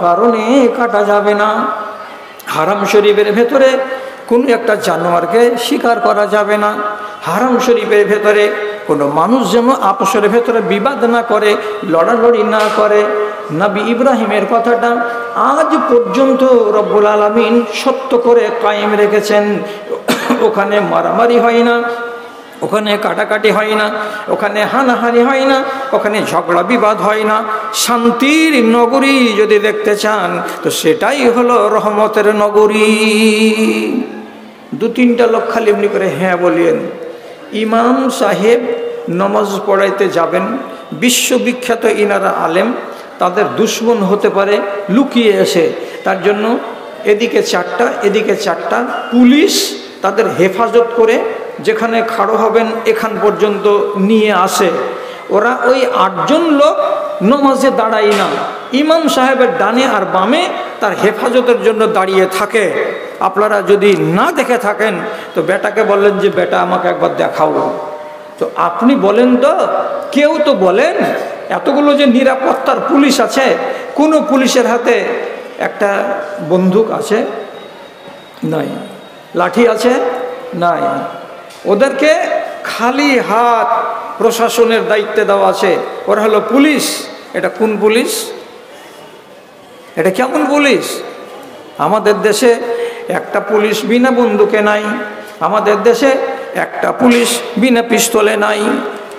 কারণে কাটা যাবে না। হারাম শরীফের ভেতরে কোনো একটা জানোয়ারকে শিকার করা যাবে না। হারাম শরীফের ভেতরে কোনো মানুষ যেন আপসের ভেতরে বিবাদ না করে, লড়ালড়ি না করে। নবী ইব্রাহিমের কথাটা আজ পর্যন্ত রব্বুল আলামিন সত্য করে কায়েম রেখেছেন। ওখানে মারামারি হয় না, ওখানে কাটাকাটি হয় না, ওখানে হানাহানি হয় না, ওখানে ঝগড়া বিবাদ হয় না। শান্তির নগরী যদি দেখতে চান তো সেটাই হলো রহমতের নগরী। দু তিনটা লোক খালি এমনি করে হ্যাঁ বলিয়েন। ইমাম সাহেব নামাজ পড়াইতে যাবেন, বিশ্ববিখ্যাত ইনারা আলেম, তাদের দুশ্মন হতে পারে লুকিয়ে এসে, তার জন্য এদিকে চারটা এদিকে চারটা পুলিশ তাদের হেফাজত করে যেখানে খাড়ো হবেন এখান পর্যন্ত নিয়ে আসে। ওরা ওই 8 জন লোক নামাজে দাঁড়ায় না, ইমাম সাহেবের ডানে আর বামে তার হেফাজতের জন্য দাঁড়িয়ে থাকে। আপনারা যদি না দেখে থাকেন তো বেটাকে বললেন যে বেটা আমাকে একবার দেখাও। তো আপনি বলেন তো, কেউ তো বলেন, এতগুলো যে নিরাপত্তার পুলিশ আছে, কোনো পুলিশের হাতে একটা বন্দুক আছে? নাই। লাঠি আছে? নাই। ওদেরকে খালি হাত প্রশাসনের দায়িত্বে দেওয়া আছে। ওরা হলো পুলিশ। এটা কোন পুলিশ? এটা কেমন পুলিশ? আমাদের দেশে একটা পুলিশ বিনা বন্দুকে নাই, আমাদের দেশে একটা পুলিশ বিনা পিস্তলে নাই।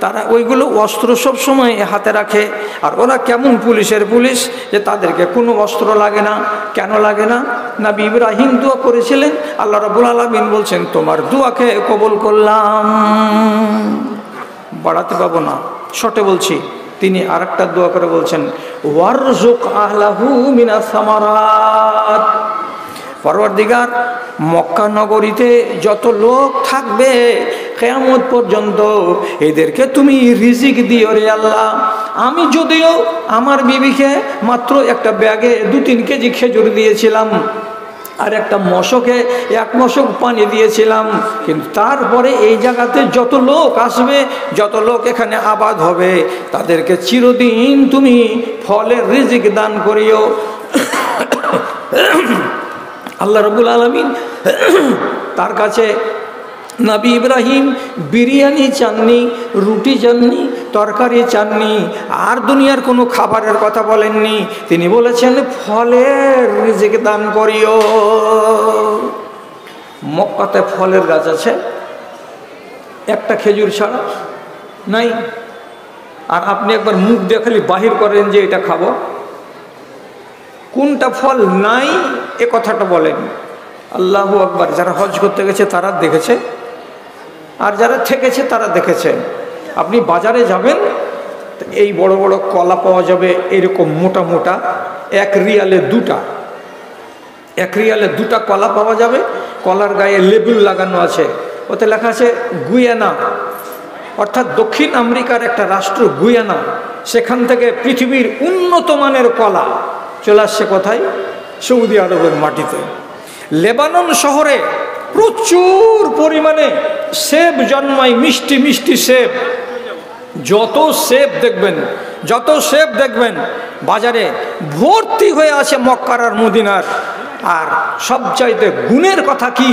তারা ওইগুলো অস্ত্র সব সময় হাতে রাখে। আর ওরা কেমন পুলিশের পুলিশ যে তাদেরকে কোনো অস্ত্র লাগে না। কেন লাগে না? নবী ইব্রাহিম দোয়া করেছিলেন, আল্লাহ রাব্বুল আলামিন বলছেন তোমার দোয়াকে কবুল করলাম। বাড়াতে পাবো না, শর্টে বলছি। তিনি আরেকটা দোয়া করে বলছেন ওয়ারযুক আহলাহু মিনাস সামারাত। পরওয়ারদিগার, মক্কা নগরীতে যত লোক থাকবে কিয়ামত পর্যন্ত এদেরকে তুমি রিজিক দিও রে আল্লাহ। আমি যদিও আমার বিবিকে মাত্র একটা ব্যাগে 2-3 কেজি খেজুর দিয়েছিলাম, আর একটা মশকে 1 মশক পানি দিয়েছিলাম, কিন্তু তারপরে এই জায়গাতে যত লোক আসবে, যত লোক এখানে আবাদ হবে, তাদেরকে চিরদিন তুমি ফলের রিজিক দান করিও। আল্লাহ রাব্বুল আলামিন তার কাছে নবী ইব্রাহিম বিরিয়ানি চাননি, রুটি চাননি, তরকারি চাননি, আর দুনিয়ার কোনো খাবারের কথা বলেননি। তিনি বলেছেন ফলের রিজিক দান করিও। মক্কাতে ফলের গাছ আছে, একটা খেজুর ছাড়া নাই। আর আপনি একবার মুখ দিয়ে খালি বাহির করেন যে এটা খাবো, কোনটা ফল নাই এ কথাটা বলেন। আল্লাহু আকবার। যারা হজ করতে গেছে তারা দেখেছে, আর যারা থেকেছে তারা দেখেছে। আপনি বাজারে যাবেন, এই বড় বড় কলা পাওয়া যাবে, এরকম মোটা মোটা, 1 রিয়ালে 2টা, 1 রিয়ালে 2টা কলা পাওয়া যাবে। কলার গায়ে লেবুল লাগানো আছে, ওতে লেখা আছে গুয়ানা, অর্থাৎ দক্ষিণ আমেরিকার একটা রাষ্ট্র গুয়ানা। সেখান থেকে পৃথিবীর উন্নত মানের কলা চলে আসছে কোথায়? সৌদি আরবের মাটিতে। লেবানন শহরে প্রচুর পরিমাণে সেব জন্মায়, মিষ্টি মিষ্টি সেব। যত সেব দেখবেন বাজারে ভর্তি হয়ে আছে মক্কার আর মদিনার। আর সবচাইতে গুণের কথা কি,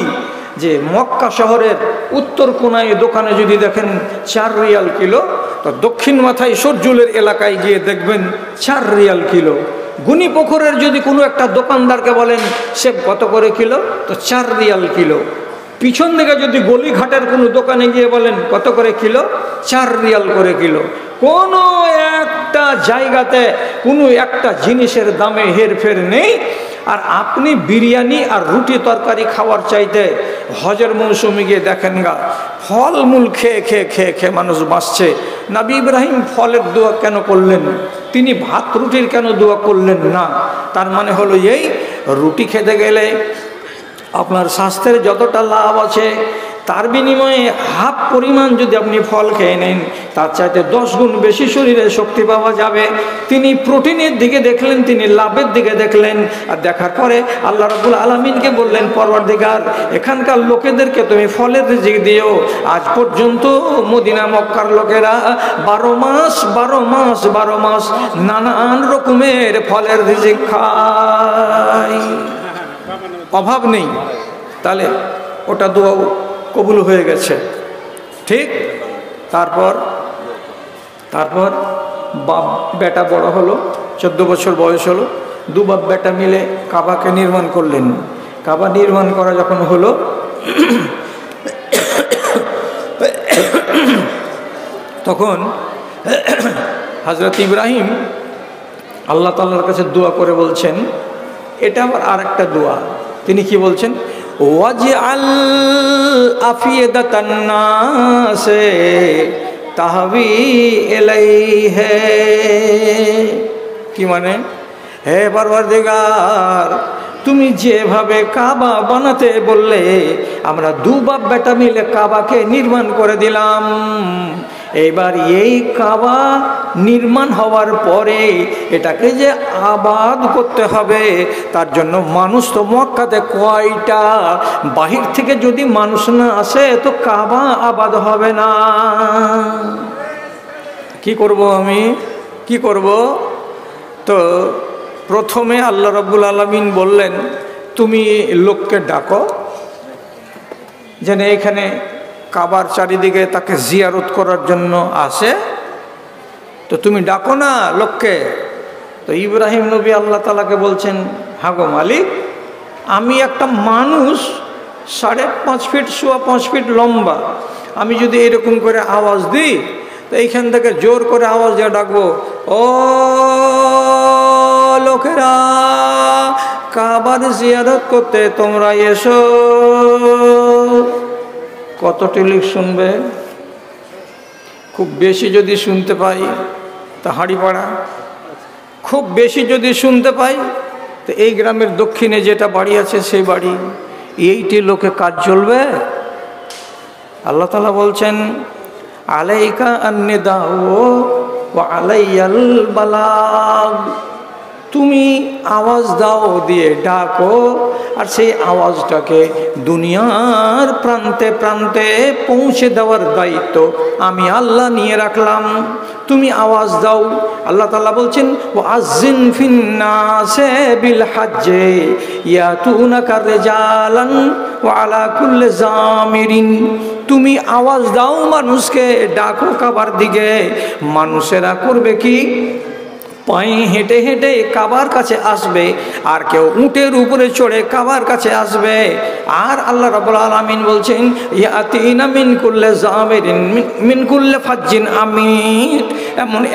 যে মক্কা শহরের উত্তর কোনায় দোকানে যদি দেখেন 4 রিয়াল কিলো, তো দক্ষিণ মাথায় সরজুলের এলাকায় গিয়ে দেখবেন 4 রিয়াল কিলো। গুণীপুকুরের যদি কোনো একটা দোকানদারকে বলেন সেব কত করে কিলো, তো 4 রিয়াল কিলো। পিছন দিকে যদি গলিঘাটের কোনো দোকানে গিয়ে বলেন কত করে কিলো, 4 রিয়াল করে কিলো। কোনো একটা জায়গাতে কোনো একটা জিনিসের দামে হেরফের নেই। আর আপনি বিরিয়ানি আর রুটি তরকারি খাওয়ার চাইতে হজের মৌসুমে গিয়ে দেখেন গা, ফলমূল খেয়ে খেয়ে খেয়ে খেয়ে মানুষ বাঁচছে। নবী ইব্রাহিম ফলের দোয়া কেন করলেন? তিনি ভাত রুটির কেন দোয়া করলেন না? তার মানে হলো এই, রুটি খেতে গেলে আপনার স্বাস্থ্যের যতটা লাভ আছে তার বিনিময়ে হাফ পরিমাণ যদি আপনি ফল খেয়ে নেন, তার চাইতে 10 গুণ বেশি শরীরে শক্তি পাওয়া যাবে। তিনি প্রোটিনের দিকে দেখলেন, তিনি লাভের দিকে দেখলেন, আর দেখার পরে আল্লাহ রাব্বুল আলামিনকে বললেন, পরওয়ারদিগার, এখানকার লোকেদেরকে তুমি ফলের রিজিক দিও। আজ পর্যন্ত মদিনা মক্কার লোকেরা 12 মাস নানান রকমের ফলের রিজিক খায়, অভাব নেই। তাহলে ওটা দোয়া কবুল হয়ে গেছে, ঠিক। তারপর বাপ বেটা বড় হলো, 14 বছর বয়স হলো, 2 বাপ বেটা মিলে কাবাকে নির্মাণ করলেন। কাবা নির্মাণ করা যখন হলো, তখন হযরত ইব্রাহিম আল্লাহ তাআলার কাছে দোয়া করে বলছেন, এটা আবার আরেকটা দোয়া। তিনি কি বলছেন? ওয়াজআল আফিদাতান নাসে তাহবি ইলাইহি। কি মানে? হে পরওয়ারদিগার, তুমি যেভাবে কাবা বানাতে বললে, আমরা 2 বাপ বেটা মিলে কাবাকে নির্মাণ করে দিলাম। এবার এই কাবা নির্মাণ হওয়ার পরে এটাকে যে আবাদ করতে হবে, তার জন্য মানুষ তো মক্কাতে কয়টা, বাহির থেকে যদি মানুষ না আসে তো কাবা আবাদ হবে না। কি করব আমি, কি করব? তো প্রথমে আল্লাহ রাব্বুল আলামিন বললেন, তুমি লোককে ডাকো, যেন এখানে কাবার চারিদিকে তাকে জিয়ারত করার জন্য আসে। তো তুমি ডাকো না লোককে। তো ইব্রাহিম নবী আল্লাহ তাআলাকে বলছেন, হাগো মালিক, আমি একটা মানুষ 5.5 ফিট, 5.25 ফিট লম্বা, আমি যদি এরকম করে আওয়াজ দিই, তো এইখান থেকে জোর করে আওয়াজ দিয়ে ডাকবো, ও লোকেরা, কাবার জিয়ারত করতে তোমরা এসো, কতটি লোক শুনবে? খুব বেশি যদি শুনতে পাই তা হাঁড়িপাড়া, খুব বেশি যদি শুনতে পাই তো এই গ্রামের দক্ষিণে যেটা বাড়ি আছে সেই বাড়ি, এইটি লোকে কাজ চলবে। আল্লাহ তাআলা বলছেন, আলাইকা আন-নিদাউ ওয়া আলাইয়াল বালাগ। তুমি আওয়াজ দাও, দিয়ে ডাকো, আর সেই আওয়াজটাকে দুনিয়ার প্রান্তে প্রান্তে পৌঁছে দেওয়ার দায়িত্ব আমি আল্লাহ নিয়ে রাখলাম। তুমি আওয়াজ দাও। আল্লাহ তাআলা বলছেন, ওয়াজ্জিন ফিন্নাসে বিল হজ্জে ইয়াতুনাকা রিজালান ওয়া আলা কুল্লি জামিরিন। তুমি আওয়াজ দাও, মানুষকে ডাকো কাবার দিকে। মানুষেরা করবে কি? পায়ে হেঁটে হেঁটে কাবার কাছে আসবে, আর কেউ উটের উপরে চড়ে কাবার কাছে আসবে। আর আল্লাহ রাব্বুল আলামিন বলছেন, ইয়াতিনা মিন কুল্লি জামিরিন মিন কুল্লি ফাজ্জিন আমিক।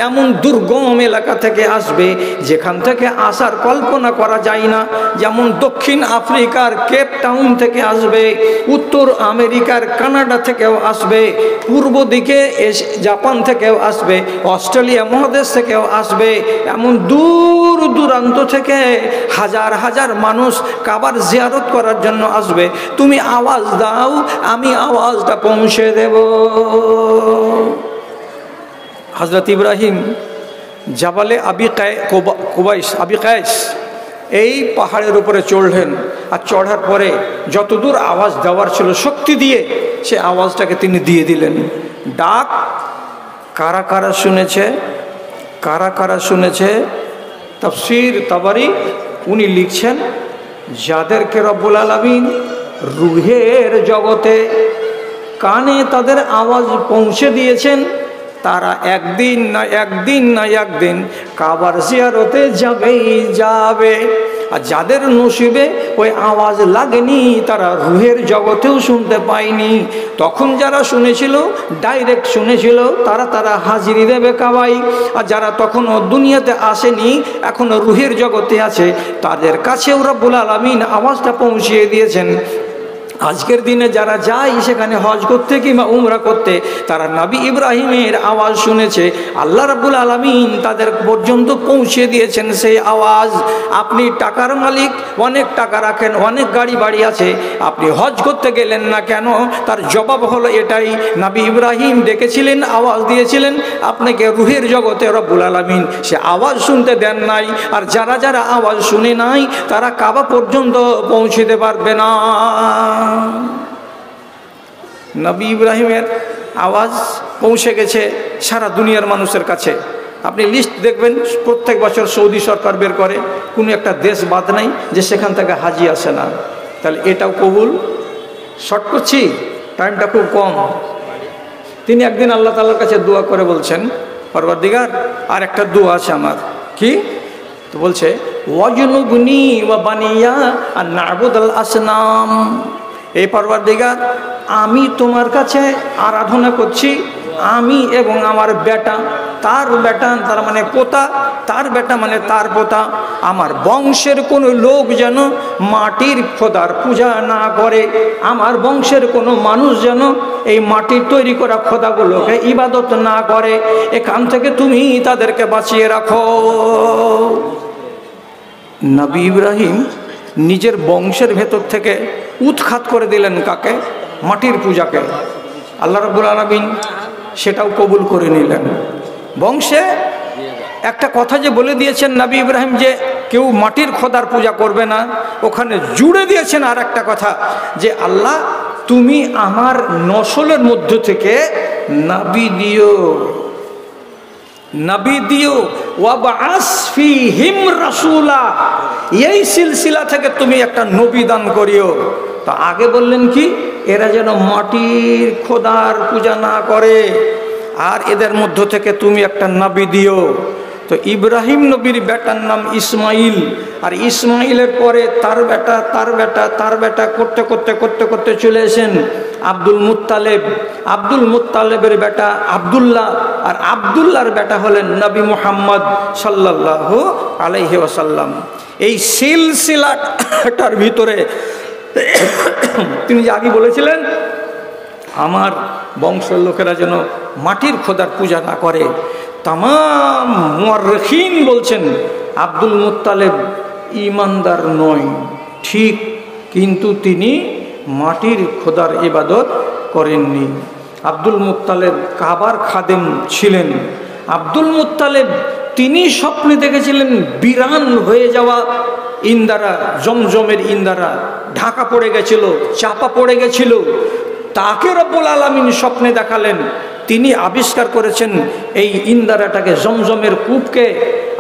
এমন দুর্গম এলাকা থেকে আসবে যেখান থেকে আসার কল্পনা করা যায় না। যেমন দক্ষিণ আফ্রিকার কেপ টাউন থেকে আসবে, উত্তর আমেরিকার কানাডা থেকেও আসবে, পূর্ব দিকে জাপান থেকেও আসবে, অস্ট্রেলিয়া মহাদেশ থেকেও আসবে। এমন দূর দূরান্ত থেকে হাজার হাজার মানুষ কাবার জিয়ারত করার জন্য আসবে। তুমি আওয়াজ দাও, আমি আওয়াজটা পৌঁছে দেব। হযরত ইব্রাহিম জাবালে আবি কায়েস এই পাহাড়ের উপরে চড়লেন, আর চড়ার পরে যতদূর আওয়াজ দেওয়ার ছিল শক্তি দিয়ে সে আওয়াজটাকে তিনি দিয়ে দিলেন। ডাক কারা কারা শুনেছে, কারা কারা শুনেছে? তাফসীর তাবারি উনি লিখছেন, যাদেরকে রব্বুল আলামিন রুহের জগতে কানে তাদের আওয়াজ পৌঁছে দিয়েছেন, তারা একদিন না একদিন কাবার জিয়ারতে যাবেই যাবে। আর যাদের নসিবে ওই আওয়াজ লাগেনি, তারা রুহের জগতেও শুনতে পায়নি, তখন যারা শুনেছিল, ডাইরেক্ট শুনেছিল, তারা হাজিরি দেবে কাবাই। আর যারা তখনও দুনিয়াতে আসেনি, এখনও রুহের জগতে আছে, তাদের কাছেও রব্বুল আলামিন আওয়াজটা পৌঁছিয়ে দিয়েছেন। আজকের দিনে যারা যায় সেখানে হজ করতে কিংবা উমরা করতে, তারা নবী ইব্রাহিমের আওয়াজ শুনেছে। আল্লাহ রাব্বুল আলামিন তাদের পর্যন্ত পৌঁছে দিয়েছেন সেই আওয়াজ। আপনি টাকার মালিক, অনেক টাকা রাখেন, অনেক গাড়ি বাড়ি আছে, আপনি হজ করতে গেলেন না কেন? তার জবাব হলো এটাই, নবী ইব্রাহিম ডেকেছিলেন, আওয়াজ দিয়েছিলেন, আপনাকে রুহের জগতে রব্বুল আলামিন সে আওয়াজ শুনতে দেন নাই। আর যারা যারা আওয়াজ শুনে নাই তারা কাবা পর্যন্ত পৌঁছতে পারবে না। নবী ইব্রাহিমের আওয়াজ পৌঁছে গেছে সারা দুনিয়ার মানুষের কাছে। আপনি লিস্ট দেখবেন, প্রত্যেক বছর সৌদি সরকার বের করে, কোনো একটা দেশ বাদ নাই যে সেখান থেকে হাজি আসে না। তাহলে এটাও কবুল। শর্ট করছি, টাইমটা খুব কম। তিনি একদিন আল্লাহ তাআলার কাছে দোয়া করে বলছেন, পরওয়ারদিগার আর একটা দোয়া আছে আমার। কি? তো বলছে, ওয়াজনুবনি ওয়া বানিয়া আন না'বুদাল আসনাম। এই পরওয়ারদিগার, আমি তোমার কাছে আরাধনা করছি, আমি এবং আমার বেটা, তার বেটা তার মানে পোতা, তার বেটা মানে তার পোতা, আমার বংশের কোনো লোক যেন মাটির খোদার পূজা না করে, আমার বংশের কোনো মানুষ যেন এই মাটির তৈরি করা খোদাগুলোকে ইবাদত না করে, এখান থেকে তুমি তাদেরকে বাঁচিয়ে রাখো। নবী ইব্রাহিম নিজের বংশের ভেতর থেকে উৎখাত করে দিলেন কাকে? মাটির পূজাকে। আল্লাহ রাব্বুল আলামিন সেটাও কবুল করে নিলেন। বংশে একটা কথা যে বলে দিয়েছেন নবী ইব্রাহিম যে কেউ মাটির খোদার পূজা করবে না, ওখানে জুড়ে দিয়েছেন আর একটা কথা যে আল্লাহ তুমি আমার নসলের মধ্য থেকে নবী দিও, নবী দিও, ওয়াবাস ফীহিম রাসূলা, এই সিলসিলা থেকে তুমি একটা নবী দান করিও। তো আগে বললেন কি? এরা যেন মাটির খোদার পূজা না করে, আর এদের মধ্য থেকে তুমি একটা নবী দিও। তো ইব্রাহিম নবীর বেটার নাম ইসমাইল, আর ইসমাইলের পরে তার বেটা, তার বেটা, তার বেটা করতে করতে করতে করতে চলে এসেন আব্দুল মুত্তালেব। আব্দুল মুত্তালেবের বেটা আব্দুল্লাহ, আর আব্দুল্লাহর বেটা হলেন নবী মুহাম্মদ সাল্লাল্লাহু আলাইহি ওয়াসাল্লাম। এই সিলসিলাটার ভিতরে তিনি যে আগে বলেছিলেন আমার বংশের লোকেরা যেন মাটির খোদার পূজা না করে, তামাম মুআররিখিন বলছেন আব্দুল মুত্তালেব ঈমানদার নয় ঠিক, কিন্তু তিনি মাটির খোদার ইবাদত করেননি। আব্দুল মুত্তালেব কাবার খাদেম ছিলেন। আব্দুল মুত্তালেব তিনি স্বপ্নে দেখেছিলেন বিরান হয়ে যাওয়া ইন্দারা, জমজমের ইন্দারা ঢাকা পড়ে গেছিল, চাপা পড়ে গেছিল। তাকে রব্বুল আলামিন স্বপ্নে দেখালেন, তিনি আবিষ্কার করেছেন এই ইন্দারাটাকে, জমজমের কূপকে।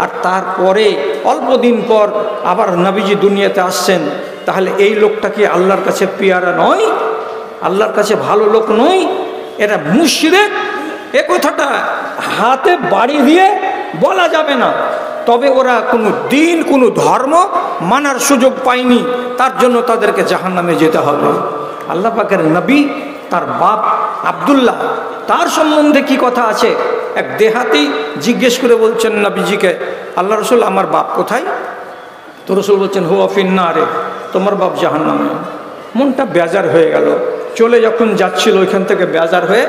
আর তারপরে অল্প দিন পর আবার নবীজি দুনিয়াতে আসছেন। তাহলে এই লোকটা কি আল্লাহর কাছে পিয়ারা নয়? আল্লাহর কাছে ভালো লোক নয়? এরা মুশরিক। এ কথাটা হাতে বাড়ি দিয়ে বলা যাবে না, তবে ওরা কোনো দিন কোনো ধর্ম মানার সুযোগ পায়নি, তার জন্য তাদেরকে জাহান্নামে যেতে হবে। আল্লাহ পাকের নবী, তার বাপ আব্দুল্লাহ, তার সম্বন্ধে কি কথা আছে? এক দেহাতি জিজ্ঞেস করে বলছেন নবীজিকে, আল্লাহ রসুল আমার বাপ কোথায়? তো রসুল বলছেন হুয়া ফিন্নারে, তোমার বাপ জাহান্নামে। মনটা বেজার হয়ে গেল। চলে যখন যাচ্ছিল ওইখান থেকে বেজার হয়ে,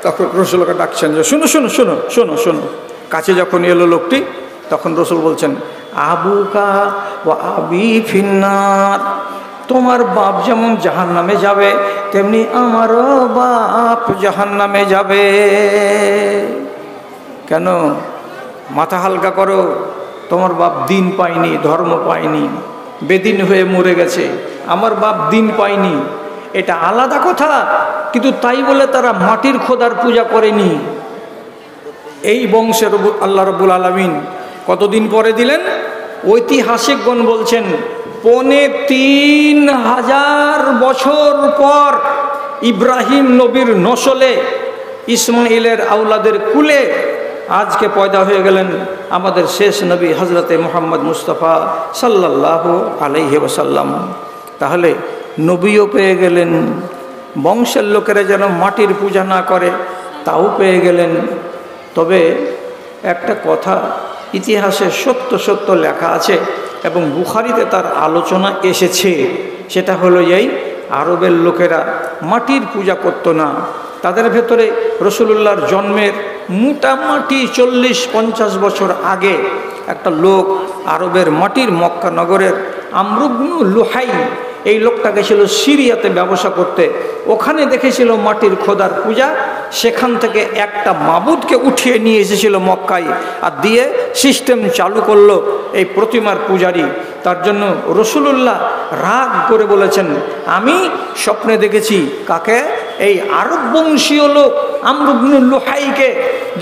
তখন রসুলকে ডাকছেন যে শোনো শোনো শোনো শোনো শোনো। কাছে যখন এলো লোকটি, তখন রসুল বলছেন আবুকা ওয়া আবি ফিন্নার, তোমার বাপ যেমন জাহান্নামে যাবে তেমনি আমারও বাপ জাহান্নামে যাবে। কেন? মাথা হালকা করো, তোমার বাপ দিন পায়নি, ধর্ম পায়নি, বেদিন হয়ে মরে গেছে। আমার বাপ দিন পায়নি, এটা আলাদা কথা, কিন্তু তাই বলে তারা মাটির খোদার পূজা করেনি। এই বংশের আল্লাহ রাব্বুল আলামিন কতদিন পরে দিলেন? ঐতিহাসিকগণ বলছেন ৩,৫০০ বছর পর ইব্রাহিম নবীর নসলে, ইসমাইলের আওলাদের কুলে আজকে পয়দা হয়ে গেলেন আমাদের শেষ নবী হজরতে মুহাম্মদ মুস্তাফা সাল্লাল্লাহু আলাইহি ওয়াসাল্লাম। তাহলে নবীও পেয়ে গেলেন, বংশের লোকেরা যেন মাটির পূজা না করে তাও পেয়ে গেলেন। তবে একটা কথা ইতিহাসে সত্য সত্য লেখা আছে এবং বুখারীতে তার আলোচনা এসেছে, সেটা হলো এই আরবের লোকেরা মাটির পূজা করত না। তাদের ভেতরে রসুলুল্লাহর জন্মের মোটামুটি 40-50 বছর আগে একটা লোক আরবের মাটির মক্কা নগরের আমর ইবনে লুহাই, এই লোকটা গেছিল সিরিয়াতে ব্যবসা করতে। ওখানে দেখেছিল মাটির খোদার পূজা, সেখান থেকে একটা মাবুদকে উঠিয়ে নিয়ে এসেছিল মক্কায় আর দিয়ে সিস্টেম চালু করলো এই প্রতিমার পূজারি। তার জন্য রসুলুল্লাহ রাগ করে বলেছেন, আমি স্বপ্নে দেখেছি কাকে? এই আরব বংশীয় লোক আমর ইবনে লুহাইকে,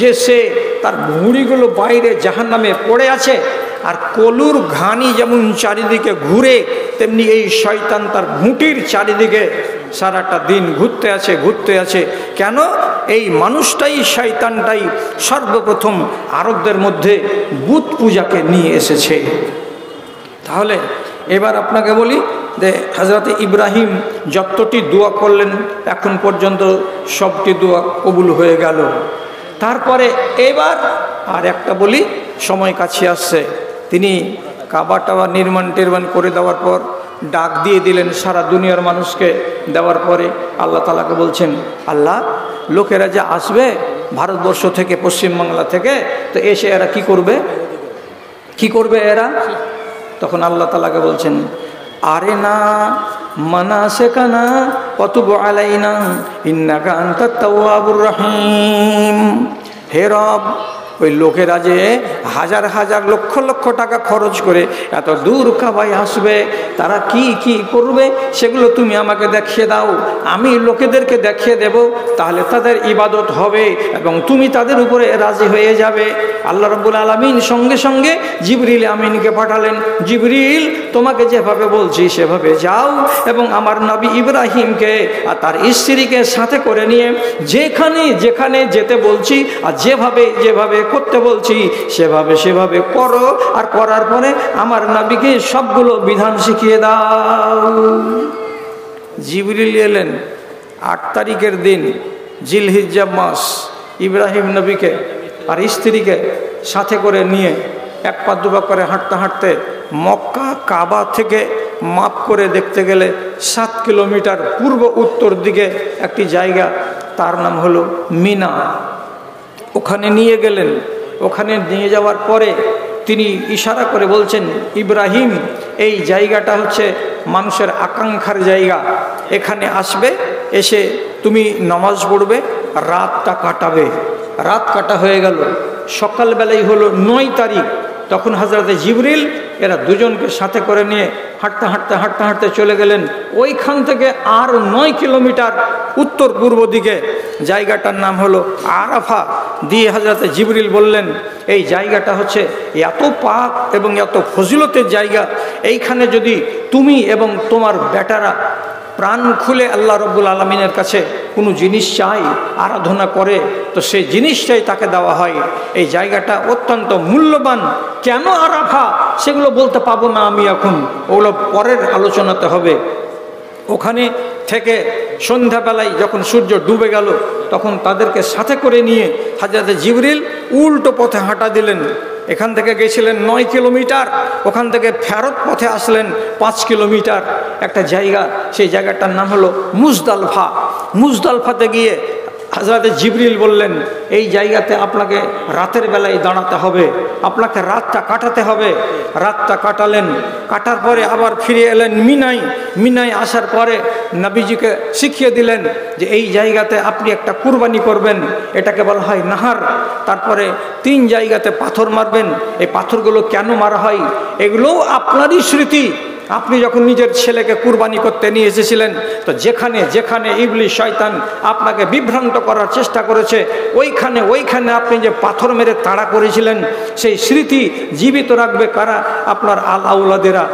যে সে তার ভুঁড়িগুলো বাইরে জাহান্নামে পড়ে আছে, আর কলুর ঘানি যেমন চারিদিকে ঘুরে তেমনি এই শয়তান তার ঘুঁটির চারিদিকে সারাটা দিন ঘুরতে আছে। কেন? এই মানুষটাই, শয়তানটাই সর্বপ্রথম আরবদের মধ্যে বুত পূজাকে নিয়ে এসেছে। তাহলে এবার আপনাকে বলি যে হযরত ইব্রাহিম যতটি দোয়া করলেন এখন পর্যন্ত সবটি দোয়া কবুল হয়ে গেল। তারপরে এবার আর একটা বলি, সময় কাছে আসছে, তিনি কাবা টাবা নির্মাণ করে দেওয়ার পর ডাক দিয়ে দিলেন সারা দুনিয়ার মানুষকে। দেওয়ার পরে আল্লাহ তাআলাকে বলছেন, আল্লাহ, লোকেরা যে আসবে ভারতবর্ষ থেকে, পশ্চিমবাংলা থেকে, তো এসে এরা কি করবে এরা? তখন আল্লাহ তাআলাকে বলছেন, আরে না মানাসিকানা ওয়াতুব আলাইনা ইন্নাকা আনতাত তাওয়াবুর রহিম। হে রব, ওই লোকেরা যে হাজার হাজার লক্ষ লক্ষ টাকা খরচ করে এত দূর কাবায় আসবে, তারা কি কি করবে সেগুলো তুমি আমাকে দেখিয়ে দাও, আমি লোকেদেরকে দেখিয়ে দেব, তাহলে তাদের ইবাদত হবে এবং তুমি তাদের উপরে রাজি হয়ে যাবে। আল্লাহ রাব্বুল আলামিন সঙ্গে সঙ্গে জিবরিল আমিনকে পাঠালেন, জিবরিল তোমাকে যেভাবে বলছি সেভাবে যাও এবং আমার নবী ইব্রাহিমকে আর তার স্ত্রীকে সাথে করে নিয়ে যেখানে যেখানে যেতে বলছি আর যেভাবে যেভাবে করতে বলছি সেভাবে করো, আর করার পরে আমার নবীকে সবগুলো বিধান শিখিয়ে দাও। জিবরিল এলেন 8 তারিখের দিন, জিলহিজ্জা মাস, ইব্রাহিম নবীকে আর স্ত্রীকে সাথে করে নিয়ে এক পা দুপা করে হাঁটতে হাঁটতে মক্কা কাবা থেকে মাপ করে দেখতে গেলে 7 কিলোমিটার পূর্ব উত্তর দিকে একটি জায়গা, তার নাম হলো মিনা। ওখানে নিয়ে গেলেন। ওখানে নিয়ে যাওয়ার পরে তিনি ইশারা করে বলছেন, ইব্রাহিম, এই জায়গাটা হচ্ছে মানুষের আকাঙ্ক্ষার জায়গা, এখানে আসবে, এসে তুমি নামাজ পড়বে, রাতটা কাটাবে। রাত কাটা হয়ে গেল। সকালবেলাই হলো 9 তারিখ। তখন হযরত জিবরিল এরা দুজনকে সাথে করে নিয়ে হাঁটতে চলে গেলেন ওইখান থেকে আর 9 কিলোমিটার উত্তর পূর্ব দিকে, জায়গাটার নাম হলো আরাফা। দিয়ে হযরত জিবরিল বললেন, এই জায়গাটা হচ্ছে এত পাক এবং এত ফজিলতের জায়গা, এইখানে যদি তুমি এবং তোমার বেটারা প্রাণ খুলে আল্লাহ রাব্বুল আলামিনের কাছে কোনো জিনিস চাই, আরাধনা করে, তো সেই জিনিসটাই তাকে দেওয়া হয়। এই জায়গাটা অত্যন্ত মূল্যবান। কেন আরাফা সেগুলো বলতে পাবো না আমি এখন, ওগুলো পরের আলোচনাতে হবে। ওখানে থেকে সন্ধ্যাবেলায় যখন সূর্য ডুবে গেল তখন তাদেরকে সাথে করে নিয়ে হযরত জিবরিল উল্টো পথে হাঁটা দিলেন। এখান থেকে গেছিলেন 9 কিলোমিটার, ওখান থেকে ফেরত পথে আসলেন 5 কিলোমিটার একটা জায়গা, সেই জায়গাটার নাম হলো মুজদালফা। মুজদালফাতে গিয়ে হযরত জিবরিল বললেন, এই জায়গাতে আপনাকে রাতের বেলায় দাঁড়াতে হবে, আপনাকে রাতটা কাটাতে হবে। রাতটা কাটালেন। কাটার পরে আবার ফিরে এলেন মিনায়। মিনায় আসার পরে নবীজিকে শিখিয়ে দিলেন যে এই জায়গাতে আপনি একটা কুরবানি করবেন, এটাকে বলা হয় নাহার। তারপরে 3 জায়গাতে পাথর মারবেন। এই পাথরগুলো কেন মারা হয় এগুলোও আপনারই স্মৃতি। আপনি যখন নিজের ছেলেকে কুরবানি করতে নিয়ে এসেছিলেন, তো যেখানে যেখানে ইবলিস শয়তান আপনাকে বিভ্রান্ত করার চেষ্টা করেছে ওইখানে আপনি যে পাথর মেরে তাড়া করেছিলেন, সেই স্মৃতি জীবিত রাখবে কারা? আপনার আউলাদেরা।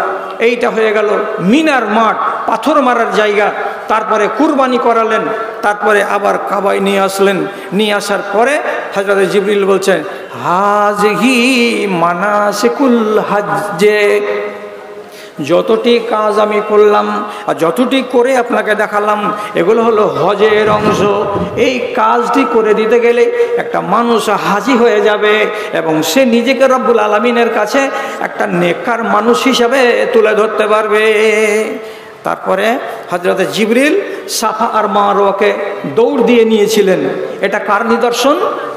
এইটা হয়ে গেল মিনার মাঠ, পাথর মারার জায়গা। তারপরে কুরবানি করালেন, তারপরে আবার কাবায় নিয়ে আসলেন। নিয়ে আসার পরে হযরত জিবরিল বলছেন, হাযিহি মানাসিকুল হজ্জে, যতটি কাজ আমি করলাম আর যতটি করে আপনাকে দেখালাম এগুলো হলো হজের অংশ। এই কাজটি করে দিতে গেলে একটা মানুষ হাজী হয়ে যাবে এবং সে নিজেকে রব্বুল আলামিনের কাছে একটা নেককার মানুষ হিসাবে তুলে ধরতে পারবে। তারপরে হযরতে জিবরিল সাফা আর মারওয়াকে দৌড় দিয়ে নিয়েছিলেন। এটা কার নিদর্শন?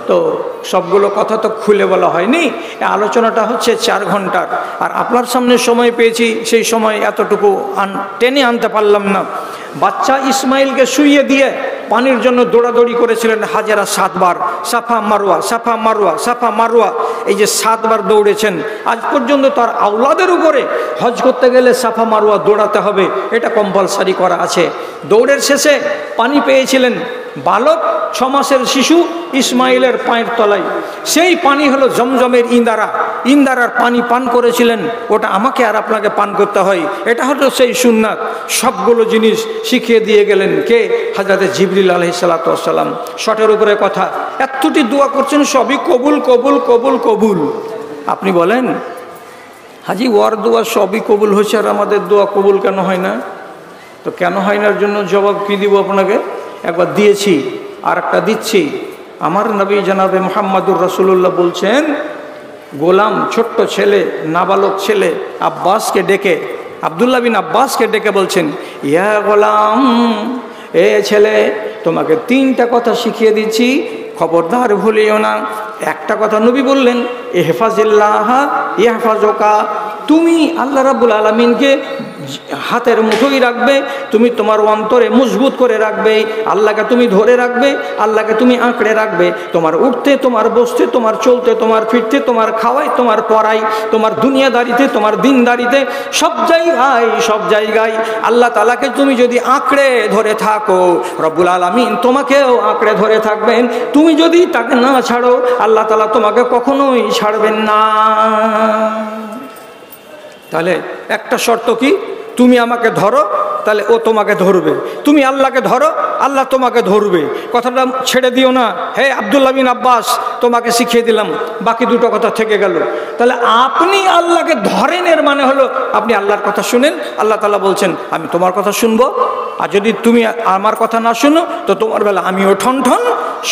তো সবগুলো কথা তো খুলে বলা হয়নি, এই আলোচনাটা হচ্ছে 4 ঘন্টার, আর আপনার সামনে সময় পেয়েছি, সেই সময় এতটুকু টেনে আনতে পারলাম না। বাচ্চা ইসমাইলকে শুইয়ে দিয়ে পানির জন্য দৌড়াদৌড়ি করেছিলেন হাজেরা 7 বার, সাফা মারওয়া সাফা মারওয়া সাফা মারওয়া, এই যে 7 বার দৌড়েছেন। আজ পর্যন্ত তার আওলাদের উপরে হজ করতে গেলে সাফা মারওয়া দৌড়াতে হবে, এটা কম্পালসারি করা আছে। দৌড়ের শেষে পানি পেয়েছিলেন বালক 6 মাসের শিশু ইসমাইলের পায়ের তলায়, সেই পানি হলো জমজমের ইন্দারা, ইন্দারার পানি পান করেছিলেন, ওটা আমাকে আর আপনাকে পান করতে হয়, এটা হলো সেই সুন্নাত। সবগুলো জিনিস শিখিয়ে দিয়ে গেলেন কে? হযরতে জিবরিল আলাইহিস সালাতু ওয়াস সালাম। শটের উপরে কথা, এতটি দোয়া করছেন, সবই কবুল কবুল কবুল কবুল। আপনি বলেন হাজি ওয়ার দোয়া সবই কবুল হয়েছে, আর আমাদের দোয়া কবুল কেন হয় না? তো কেন হয় না জন্য জবাব কি দিব আপনাকে? একবার দিয়েছি, আর একটা দিচ্ছি। আমার নবী জনাবে মুহাম্মদুর রাসূলুল্লাহ বলছেন, গোলাম ছোট্ট ছেলে, নাবালক ছেলে আব্বাসকে ডেকে, আব্দুল্লাহ বিন আব্বাসকে ডেকে বলছেন, ইয়া গোলাম, এ ছেলে, তোমাকে 3টা কথা শিখিয়ে দিচ্ছি, খবরদার ভুলিও না। একটা কথা নবী বললেন, ইহফাজিল্লাহ ইয়াহফাজুকা, তুমি আল্লাহ রাব্বুল আলামিনকে হাতের মুঠোই রাখবে, তুমি তোমার অন্তরে মজবুত করে রাখবে, আল্লাহকে তুমি ধরে রাখবে, আল্লাহকে তুমি আঁকড়ে রাখবে। তোমার উঠতে, তোমার বসতে, তোমার চলতে, তোমার ফিরতে, তোমার খাওয়াই, তোমার পড়াই, তোমার দুনিয়াদারিতে, তোমার দিনদারিতে, সব জায়গায় আল্লাহ তাআলাকে তুমি যদি আঁকড়ে ধরে থাকো, রব্বুল আলামিন তোমাকেও আঁকড়ে ধরে থাকবেন। তুমি যদি তাকে না ছাড়ো, আল্লাহ তাআলা তোমাকে কখনোই ছাড়বেন না। তাহলে একটা শর্ত কি? তুমি আমাকে ধরো, তাহলে ও তোমাকে ধরবে। তুমি আল্লাহকে ধরো, আল্লাহ তোমাকে ধরবে। কথাটা ছেড়ে দিও না। হে আব্দুল্লাহ বিন আব্বাস, তোমাকে শিখিয়ে দিলাম, বাকি 2টো কথা থেকে গেল। তাহলে আপনি আল্লাহকে ধরেন, এর মানে হলো আপনি আল্লাহর কথা শুনেন। আল্লাহ তাআলা বলছেন, আমি তোমার কথা শুনবো, আর যদি তুমি আমার কথা না শুনো, তো তোমার বেলা আমিও ঠন ঠন।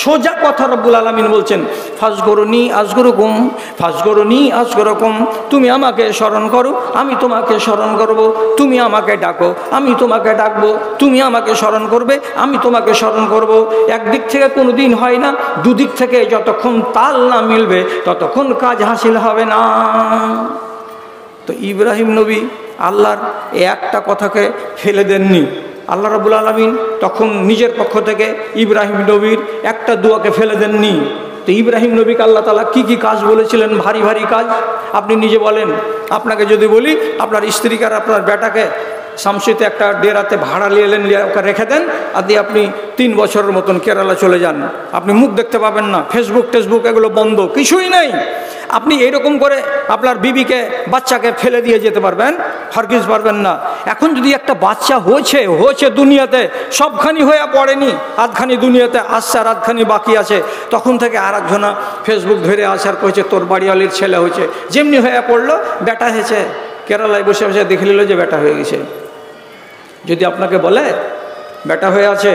সোজা কথা রব্বুল আলামিন বলছেন, ফাজকুরুনি আযকুরুকুম, ফাজকুরুনি আযকুরুকুম। তুমি আমাকে স্মরণ করো, আমি তোমাকে স্মরণ করব। তুমি আমাকে ডাকো, আমি তোমাকে ডাকবো। তুমি আমাকে স্মরণ করবে, আমি তোমাকে স্মরণ করব। একদিক থেকে কোনো দিন হয় না, দুদিক থেকে যতক্ষণ তাল না মিলবে ততক্ষণ কাজ হাসিল হবে না। তো ইব্রাহিম নবী আল্লাহর একটা কথাকে ফেলে দেননি। আল্লাহ রাব্বুল আলামিন তখন নিজের পক্ষ থেকে ইব্রাহিম নবীর একটা দোয়াকে ফেলে দেননি। তো ইব্রাহিম নবীকে আল্লাহ তাআলা কি কি কাজ বলেছিলেন? ভারী ভারী কাজ। আপনি নিজে বলেন। আপনাকে যদি বলি, আপনার স্ত্রীকে আর আপনার বেটাকে শামসিতে একটা ডেরাতে ভাড়া নিয়ে এলেন, ওকে রেখে দেন, আর দিয়ে আপনি 3 বছরের মতন কেরালা চলে যান, আপনি মুখ দেখতে পাবেন না, ফেসবুক টেসবুক এগুলো বন্ধ, কিছুই নেই। আপনি এইরকম করে আপনার বিবিকে, বাচ্চাকে ফেলে দিয়ে যেতে পারবেন? হরগিজ পারবেন না। এখন যদি একটা বাচ্চা হয়েছে দুনিয়াতে, সবখানি হয়ে পড়েনি, আধখানি দুনিয়াতে আসছে আর আধখানি বাকি আছে, তখন থেকে আর একজনা ফেসবুক ধরে আসার কয়েছে তোর বাড়িওয়ালির ছেলে হয়েছে, যেমনি হয়ে পড়লো বেটা হয়েছে, কেরালায় বসে বসে দেখে নিল যে বেটা হয়ে গেছে। যদি আপনাকে বলে বেটা হয়ে আছে,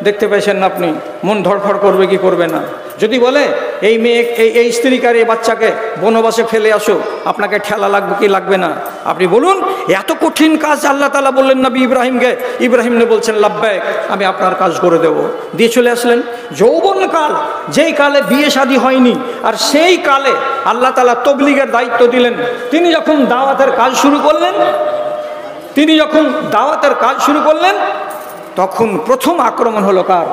দেখতে পেয়েছেন না আপনি, মন ধড়ফড় করবে কি করবে না? যদি বলে এই মেয়ে, এই স্ত্রীকার এই বাচ্চাকে বনবাসে ফেলে আসো, আপনাকে ঠেলা লাগবে কি লাগবে না? আপনি বলুন। এত কঠিন কাজ আল্লাহ তাআলা বললেন নবী ইব্রাহিমকে, ইব্রাহিম নে বলছেন লাব্বাইক, আমি আপনার কাজ করে দেব, দিয়ে চলে আসলেন। যৌবনকাল, যেই কালে বিয়ে শাদী হয়নি, আর সেই কালে আল্লাহ তাআলা তবলিগের দায়িত্ব দিলেন। তিনি যখন দাওয়াতের কাজ শুরু করলেন, তখন প্রথম আক্রমণ হলো কার?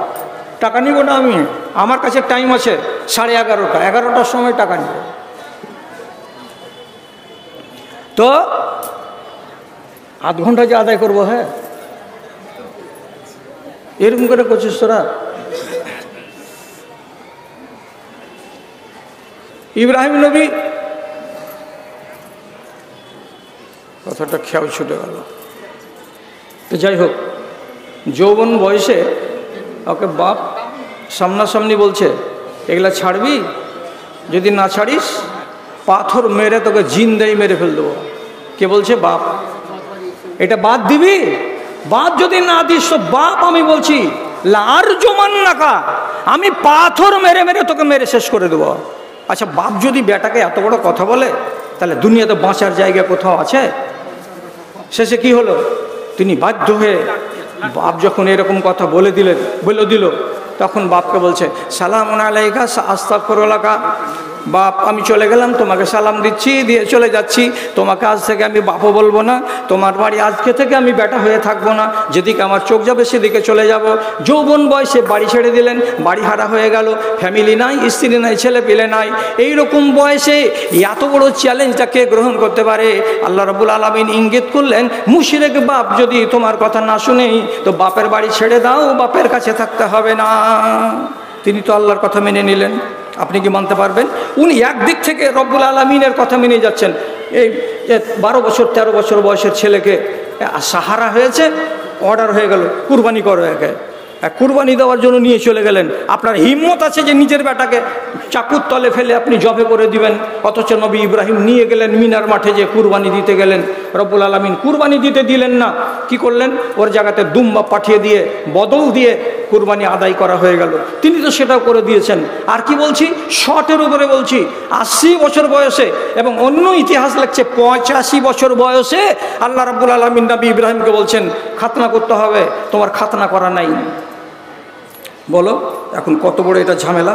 টাকা নিব না আমি, আমার কাছে টাইম আছে 11:30, 11টার সময় টাকা নিব। তো আধ ঘন্টা যে আদায় করবো, হ্যাঁ এরকম করে করছিস তোরা। ইব্রাহিম নবী, কথাটা খেয়াল ছুটে গেল। তো যাই হোক, যৌবন বয়সে ওকে বাপ সামনাসামনি বলছে, এগুলা ছাড়বি? যদি না ছাড়িস পাথর মেরে তোকে জিন্দাই মেরে ফেল দেবো। কে বলছে? বাপ। এটা বাদ দিবি? বাদ যদি না দিস তো বাপ আমি বলছি লার জমান নাকা, আমি পাথর মেরে মেরে তোকে মেরে শেষ করে দেবো। আচ্ছা, বাপ যদি বেটাকে এত বড় কথা বলে, তাহলে দুনিয়াতে বাঁচার জায়গা কোথাও আছে? শেষে কি হলো? তিনি বাধ্য হয়ে বাপ যখন এরকম কথা বলে দিল তখন বাপকে বলছে সালামুন আলাইকা আস্তাগফিরুল্লাহ। বাপ আমি চলে গেলাম, তোমাকে সালাম দিচ্ছি, দিয়ে চলে যাচ্ছি, তোমাকে আজ থেকে আমি বাপও বলবো না, তোমার বাড়ি আজকে থেকে আমি বেটা হয়ে থাকবো না, যেদিকে আমার চোখ যাবে সেদিকে চলে যাব। যৌবন বয়সে বাড়ি ছেড়ে দিলেন, বাড়ি হারা হয়ে গেল, ফ্যামিলি নাই, স্ত্রী নাই, ছেলে পেলে নাই। এইরকম বয়সে এত বড় চ্যালেঞ্জটা কে গ্রহণ করতে পারে? আল্লাহ রাব্বুল আলামিন ইঙ্গিত করলেন, মুশরিক বাপ যদি তোমার কথা না শুনেই তো বাপের বাড়ি ছেড়ে দাও, বাপের কাছে থাকতে হবে না। তিনি তো আল্লাহর কথা মেনে নিলেন, আপনি কি মানতে পারবেন? উনি একদিক থেকে রব্বুল আলামিনের কথা মেনে যাচ্ছেন। এই 12 বছর 13 বছর বয়সের ছেলেকে সাহারা হয়েছে, অর্ডার হয়ে গেল কুরবানি করো, একে কুরবানি দেওয়ার জন্য নিয়ে চলে গেলেন। আপনার হিম্মত আছে যে নিজের বেটাকে চাকুর তলে ফেলে আপনি জবে করে দিবেন? অথচ নবী ইব্রাহিম নিয়ে গেলেন মিনার মাঠে, যে কুরবানি দিতে গেলেন। রব্বুল আলামিন কুরবানি দিতে দিলেন না, কি করলেন? ওর জায়গাতে দুম্বা পাঠিয়ে দিয়ে বদল দিয়ে কুরবানি আদায় করা হয়ে গেল। তিনি তো সেটাও করে দিয়েছেন। আর কি বলছি, শটের উপরে বলছি, 80 বছর বয়সে, এবং অন্য ইতিহাস লাগছে 85 বছর বয়সে আল্লাহ রাব্বুল আলামিন নবী ইব্রাহিমকে বলছেন খাতনা করতে হবে, তোমার খাতনা করা নাই। বলো এখন কত বড় এটা ঝামেলা?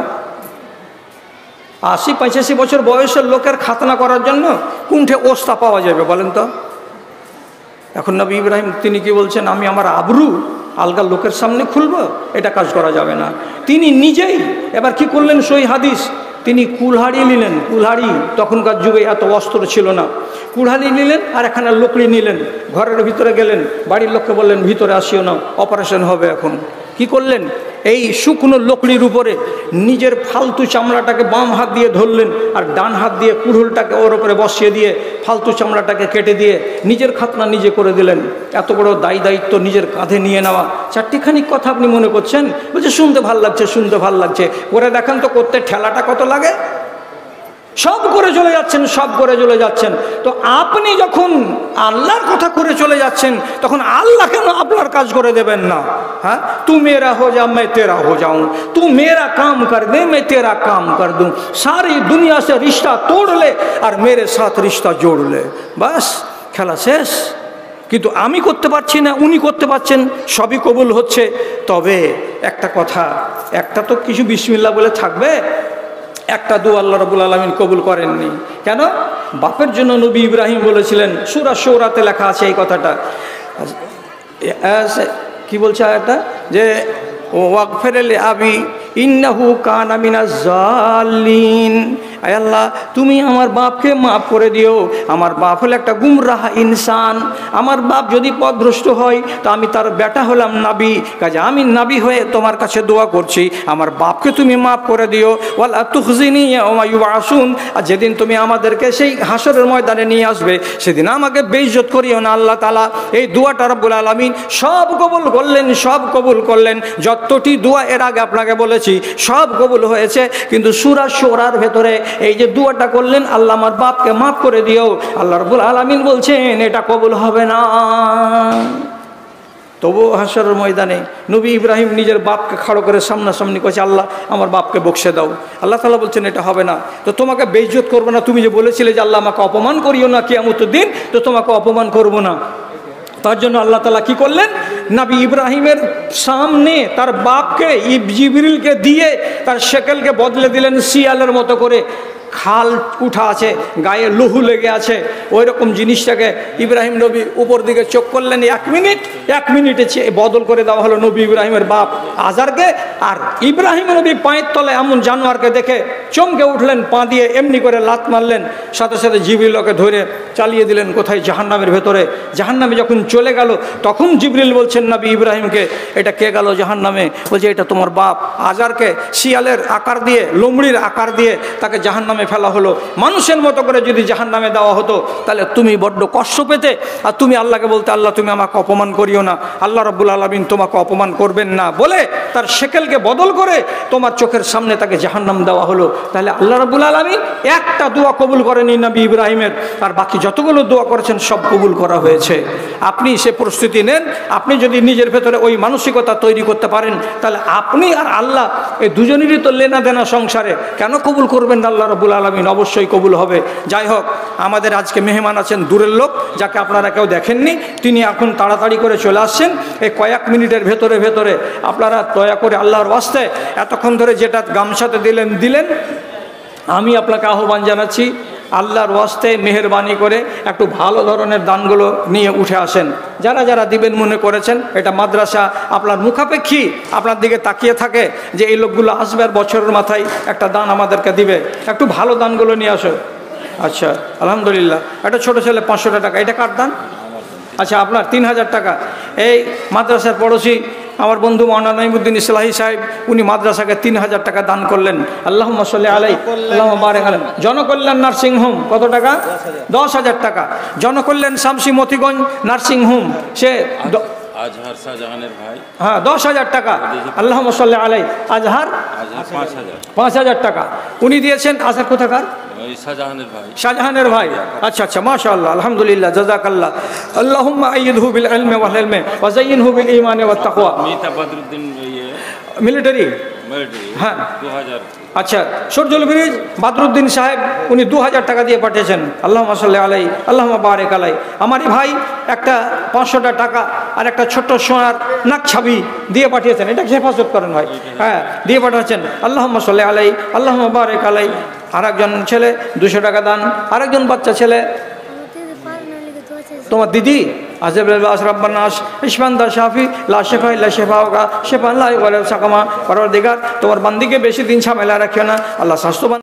80-85 বছর বয়সের লোকের খাতনা করার জন্য কোনঠে ওস্তা পাওয়া যাবে বলেন তো? এখন নবী ইব্রাহিম তিনি কি বলছেন, আমি আমার আবরু আলগা লোকের সামনে খুলবো? এটা কাজ করা যাবে না। তিনি নিজেই এবার কি করলেন, সই হাদিস, তিনি কুলহাড়ি নিলেন। কুলহাড়ি তখনকার যুগে এত অস্ত্র ছিল না। কুলহাড়ি নিলেন আর এখানে লকড়ি নিলেন, ঘরের ভিতরে গেলেন, বাড়ির লোককে বললেন ভিতরে আসিও না, অপারেশন হবে। এখন কি করলেন, এই শুকনো লকড়ির উপরে নিজের ফালতু চামড়াটাকে বাম হাত দিয়ে ধরলেন, আর ডান হাত দিয়ে কুড়ুলটাকে ওর উপরে বসিয়ে দিয়ে ফালতু চামড়াটাকে কেটে দিয়ে নিজের খাতনা নিজে করে দিলেন। এত বড় দায়িত্ব নিজের কাঁধে নিয়ে নেওয়া। চারটিখানি কথা আপনি মনে করছেন, বলছে শুনতে ভাল লাগছে, শুনতে ভাল লাগছে, করে দেখান তো করতে ঠেলাটা কত লাগে। সব করে চলে যাচ্ছেন, সব করে চলে যাচ্ছেন। তো আপনি যখন আল্লাহর কথা করে চলে যাচ্ছেন, তখন আল্লাহ কেন আপনার কাজ করে দেবেন না? হ্যাঁ, তু মেরা হো যা मैं तेरा हो जाऊं, तू मेरा काम कर दे मैं तेरा काम कर दूं, सारी दुनिया से रिश्ता तोड़ ले और मेरे साथ रिश्ता जोड़ ले, বাস খেলা শেষ। কিন্তু আমি করতে পারছি না, উনি করতে পারছেন, সবই কবুল হচ্ছে। তবে একটা কথা, একটা তো কিছু বিসমিল্লাহ বলে থাকবে। একটা দোয়া আল্লাহ রাব্বুল আলামিন কবুল করেননি কেন? বাপের জন্য নবী ইব্রাহিম বলেছিলেন, সূরা শূরাতে লেখা আছে এই কথাটা। কি বলছে আয়াতটা, যে ওয়াগফির লি আবি ইন্নাহু কানা মিনাজ জালিন। আয় আল্লাহ, তুমি আমার বাপকে মাফ করে দিও। আমার বাপ হলো একটা গুমরাহ ইনসান। আমার বাপ যদি পথভ্রষ্ট হয় তো আমি তার বেটা হলাম নাবি, কাজে আমি নাবি হয়ে তোমার কাছে দোয়া করছি, আমার বাপকে তুমি মাফ করে দিও। ওয়ালা তুখজিনি ইয়াওমা ইউবআসুন, আর যেদিন তুমি আমাদেরকে সেই হাসরের ময়দানে নিয়ে আসবে সেদিন আমাকে বেইজ্জত করিও না। আল্লাহ তাআলা এই দোয়াটা রব্বুল আলামিন সব কবুল করলেন, সব কবুল করলেন। যতটি দোয়া এর আগে আপনাকে বলেছি সব কবুল হয়েছে, কিন্তু সূরা শূরার ভেতরে এই যে দোয়াটা করলেন, আল্লাহ আমার বাপকে মাফ করে দিও, আল্লাহ রাব্বুল আলামিন বলছেন এটা কবুল হবে না। তবু হাসরের ময়দানে নবী ইব্রাহিম নিজের বাপকে খাড়ো করে সামনাসামনি করেছে, আল্লাহ আমার বাপকে বকশে দাও। আল্লাহ তাআলা বলছেন এটা হবে না। তো তোমাকে বেইজ্জত করবো না, তুমি যে বলেছিলে যে আল্লাহ আমাকে অপমান করিও না কিয়ামতের দিন, তো তোমাকে অপমান করবো না। তার জন্য আল্লাহ তাআলা কি করলেন, নবী ইব্রাহিমের সামনে তার বাপকে জিবরিলকে দিয়ে তার শেকেলকে বদলে দিলেন শিয়ালের মতো করে। খাল উঠা আছে, গায়ে লহু লেগে আছে, ওই রকম জিনিসটাকে ইব্রাহিম নবী উপর দিকে চোখ করলেন। 1 মিনিটে বদল করে দেওয়া হলো নবী ইব্রাহিমের বাপ আজারকে। আর ইব্রাহিম নবী পায়ের তলে এমন জানোয়ারকে দেখে চমকে উঠলেন, পা দিয়ে এমনি করে লাত মারলেন, সাথে সাথে জিবরিলকে ধরে চালিয়ে দিলেন কোথায়, জাহান্নামের ভেতরে। জাহান্নামে যখন চলে গেল তখন জিবরিল বলছেন নবী ইব্রাহিমকে, এটা কে গেল জাহান্নামে? বলছে এটা তোমার বাপ আজারকে শিয়ালের আকার দিয়ে, লোমড়ির আকার দিয়ে তাকে জাহান্নামে ফেলা হলো। মানুষের মতো করে যদি জাহান্নামে দেওয়া হতো তাহলে তুমি বড্ড কষ্ট পেতে, আর তুমি আল্লাহকে বলতে, আল্লাহ তুমি আমাকে অপমান করিও না, আল্লাহ রাব্বুল আলামিন তোমাকে অপমান করবেন না বলে তার শেকেলকে বদল করে তোমার চোখের সামনে তাকে জাহান্নাম দেওয়া হলো। তাহলে আল্লাহ রাব্বুল আলামিন একটা দোয়া কবুল করেনি নবী ইব্রাহিমের, আর বাকি যতগুলো দোয়া করেছেন সব কবুল করা হয়েছে। আপনি সে প্রস্তুতি নেন। আপনি যদি নিজের ভেতরে ওই মানসিকতা তৈরি করতে পারেন, তাহলে আপনি আর আল্লাহ এই দুজনেরই তো লেনা দেনা সংসারে, কেন কবুল করবেন না আল্লাহ রাব্বুল আলামিন? অবশ্যই কবুল হবে। যাই হোক, আমাদের আজকে মেহমান আছেন দূরের লোক, যাকে আপনারা কেউ দেখেননি, তিনি এখন তাড়াতাড়ি করে চলে আসছেন। এই কয়েক মিনিটের ভেতরে ভেতরে আপনারা দয়া করে আল্লাহর ওয়াস্তে এতক্ষণ ধরে যেটা গামছাতে দিলেন, আমি আপনাকে আহ্বান জানাচ্ছি, আল্লাহর ওয়াস্তে মেহেরবানি করে একটু ভালো ধরনের দানগুলো নিয়ে উঠে আসেন। যারা যারা দিবেন মনে করেছেন, এটা মাদ্রাসা আপনার মুখাপেক্ষী আপনার দিকে তাকিয়ে থাকে যে এই লোকগুলো আসবে আর বছরের মাথায় একটা দান আমাদেরকে দিবে, একটু ভালো দানগুলো নিয়ে আসো। আচ্ছা, আলহামদুলিল্লাহ। একটা ছোটো ছেলে 500 টাকা, এটা কার দান? আচ্ছা, আপনার 3000 টাকা। এই মাদ্রাসার পড়োশি আমার বন্ধু মাওলানা নাইমুদ্দিন ইসলাহি সাহেব, উনি মাদ্রাসাকে 3000 টাকা দান করলেন। আল্লাহুম্মা সাল্লি আলাইহি আল্লাহুম্মা বারিক আলাইহি। জনকল্যাণ নার্সিং হোম কত টাকা? 10,000 টাকা। জনকল্যাণ শামসি মতিগঞ্জ নার্সিং হোম, সে আজহার শাহজাহানের ভাই, হ্যাঁ 10,000 টাকা। আল্লাহুম্মা সাল্লি আলাইহি। আজহার 5,000 টাকা উনি দিয়েছেন। আজহার কোথাকার? শাহজাহানের ভাই। আচ্ছা আচ্ছা, মাশাআল্লাহ, আলহামদুলিল্লাহ, জাযাকাল্লাহ। আল্লাহুম্মা আইয়িদহু বিল ইলমি ওয়াল হিলমি ওয়া যায়্যিনহু বিল ঈমানি ওয়াত তাকওয়া। মিলিটারি, হ্যাঁ 2000। আচ্ছা, সরজুল ব্রিজ বাদরুদ্দিন সাহেব, উনি 2000 টাকা দিয়ে পাঠিয়েছেন। আল্লাহুম্মা সাল্লি আলাইহি আল্লাহুম্মা বারিক আলাইহি। আমারই ভাই একটা 500 টাকা আর একটা ছোট্ট সোনার নাকছাবি দিয়ে পাঠিয়েছেন। এটা হেফাজত করেন ভাই, হ্যাঁ দিয়ে পাঠাচ্ছেন। আল্লাহুম্মা সাল্লি আলাইহি আল্লাহুম্মা বারিক আলাইহি। আর একজন ছেলে 200 টাকা দান। আরেকজন বাচ্চা ছেলে, তোমার দিদি আশরাফান্নাস ইসমানদার শাফি লা শেফা ইল্লা শেফাউকা শেফান লা ইউগাদিরু সাকামা। পরওয়ারদিগার, তোমার বান্দিকে বেশি দিন ঝামেলা রাখিও না, আল্লাহ স্বাস্থ্যবান